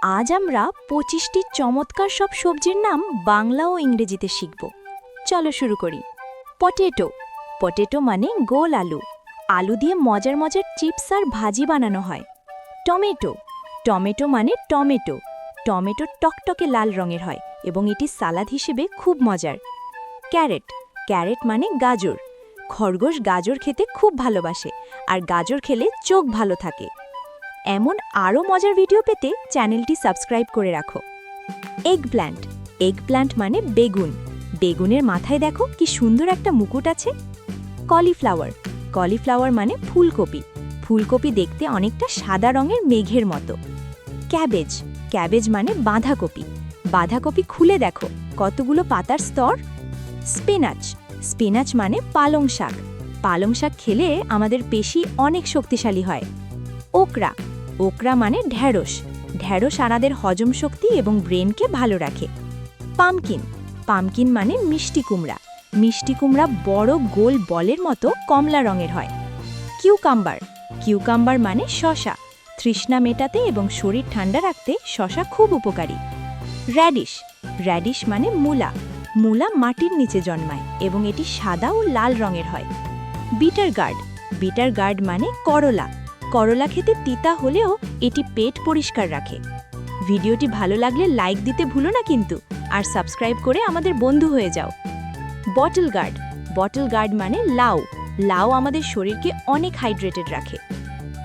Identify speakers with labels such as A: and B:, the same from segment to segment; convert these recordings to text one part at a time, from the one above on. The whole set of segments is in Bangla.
A: আজ আমরা 25টি চমৎকার সব সবজির নাম বাংলা ও ইংরেজিতে শিখব। চলো শুরু করি। পটেটো। পটেটো মানে গোল আলু। আলু দিয়ে মজার মজার চিপস আর ভাজি বানানো হয়। টমেটো। টমেটো মানে টমেটো। টমেটো টকটকে লাল রঙের হয় এবং এটি সালাদ হিসেবে খুব মজার। ক্যারেট। ক্যারেট মানে গাজর। খরগোশ গাজর খেতে খুব ভালোবাসে আর গাজর খেলে চোখ ভালো থাকে। এমন আরও মজার ভিডিও পেতে চ্যানেলটি সাবস্ক্রাইব করে রাখো। এগপ্ল্যান্ট। এগপ্ল্যান্ট মানে বেগুন। বেগুনের মাথায় দেখো কি সুন্দর একটা মুকুট আছে। কলিফ্লাওয়ার। কলিফ্লাওয়ার মানে ফুলকপি। ফুলকপি দেখতে অনেকটা সাদা রঙের মেঘের মতো। ক্যাবেজ। ক্যাবেজ মানে বাঁধাকপি। বাঁধাকপি খুলে দেখো কতগুলো পাতার স্তর। স্পিনাচ। স্পিনাচ মানে পালং শাক। পালং শাক খেলে আমাদের পেশি অনেক শক্তিশালী হয়। ওকরা। ওকরা মানে ঢ্যাঁড়স। ঢ্যাঁড়স আমাদের হজম শক্তি এবং ব্রেনকে ভালো রাখে। পামকিন। পামকিন মানে মিষ্টি কুমড়া। মিষ্টি কুমড়া বড় গোল বলের মতো কমলা রঙের হয়। কিউকাম্বার। কিউকাম্বার মানে শসা। তৃষ্ণা মেটাতে এবং শরীর ঠান্ডা রাখতে শসা খুব উপকারী। র্যাডিশ। র্যাডিশ মানে মূলা। মূলা মাটির নিচে জন্মায় এবং এটি সাদা ও লাল রঙের হয়। Bitter gourd. বিটার গার্ড মানে করলা। করলা খেতে তিতা হলেও এটি পেট পরিষ্কার রাখে। ভিডিওটি ভালো লাগলে লাইক দিতে ভুলো না কিন্তু, আর সাবস্ক্রাইব করে আমাদের বন্ধু হয়ে যাও। Bottle guard. বটল গার্ড মানে লাউ। লাউ আমাদের শরীরকে অনেক হাইড্রেটেড রাখে।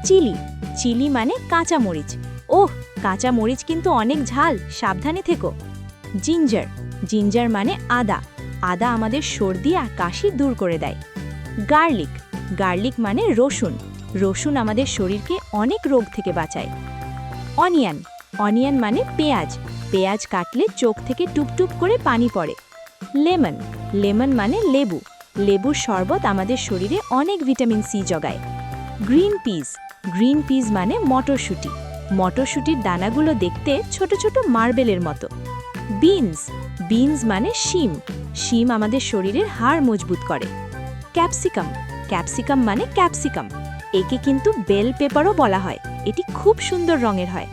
A: চিলি। চিলি মানে কাঁচা মরিচ। ওহ, কাঁচা মরিচ কিন্তু অনেক ঝাল, সাবধানে থেকো। জিঞ্জার। জিঞ্জার মানে আদা। আদা আমাদের সর্দি আর কাশি দূর করে দেয়। গার্লিক। গার্লিক মানে রসুন। রসুন আমাদের শরীরকে অনেক রোগ থেকে বাঁচায়। অনিয়ন। অনিয়ন মানে পেঁয়াজ। পেঁয়াজ কাটলে চোখ থেকে টুপটুপ করে পানি পড়ে। লেমন। লেমন মানে লেবু। লেবুর শরবত আমাদের শরীরে অনেক ভিটামিন সি জোগায়। Green piece. গ্রিন পিস মানে মটরশুঁটি। মটরশুঁটির দানাগুলো দেখতে ছোট ছোট মার্বেলের মতো। বিনস। বিনস মানে শিম। শিম আমাদের শরীরের হাড় মজবুত করে। ক্যাপসিকাম। ক্যাপসিকাম মানে ক্যাপসিকাম। একে কিন্তু বেল পেপারও বলা হয়। এটি খুব সুন্দর রঙের হয়।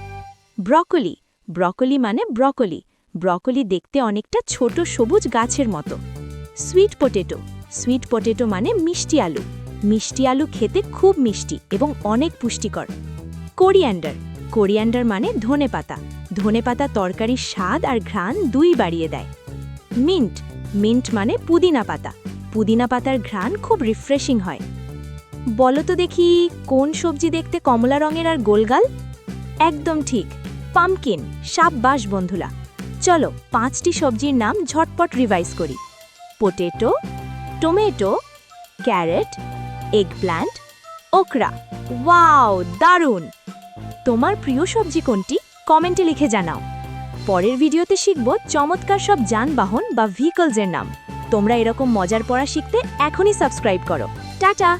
A: ব্রকলি। ব্রকলি মানে ব্রকলি। ব্রকলি দেখতে অনেকটা ছোট সবুজ গাছের মতো। Sweet potato. সুইট পটেটো মানে মিষ্টি আলু। মিষ্টি আলু খেতে খুব মিষ্টি এবং অনেক পুষ্টিকর। কোরিয়ান্ডার। কোরিয়ান্ডার মানে ধনেপাতা। ধনেপাতা তরকারির স্বাদ আর ঘ্রাণ দুই বাড়িয়ে দেয়। মিন্ট। মিন্ট মানে পুদিনা পাতা। পুদিনা পাতার ঘ্রাণ খুব রিফ্রেশিং হয়। বলো তো দেখি কোন সবজি দেখতে কমলা রঙের আর গোলগাল? একদম ঠিক, পামকিন। সাববাস বন্ধুরা। চলো 5টি সবজির নাম ঝটপট রিভাইজ করি। Potato, tomato, carrot, eggplant, okra. Wow, দারুণ! তোমার প্রিয় সবজি কোনটি কমেন্টে লিখে জানাও। পরের ভিডিওতে শিখব চমৎকার সব যানবাহন বা ভেহিকলসের নাম। তোমরা এরকম মজার পড়া শিখতে এখনই সাবস্ক্রাইব করো। টাটা।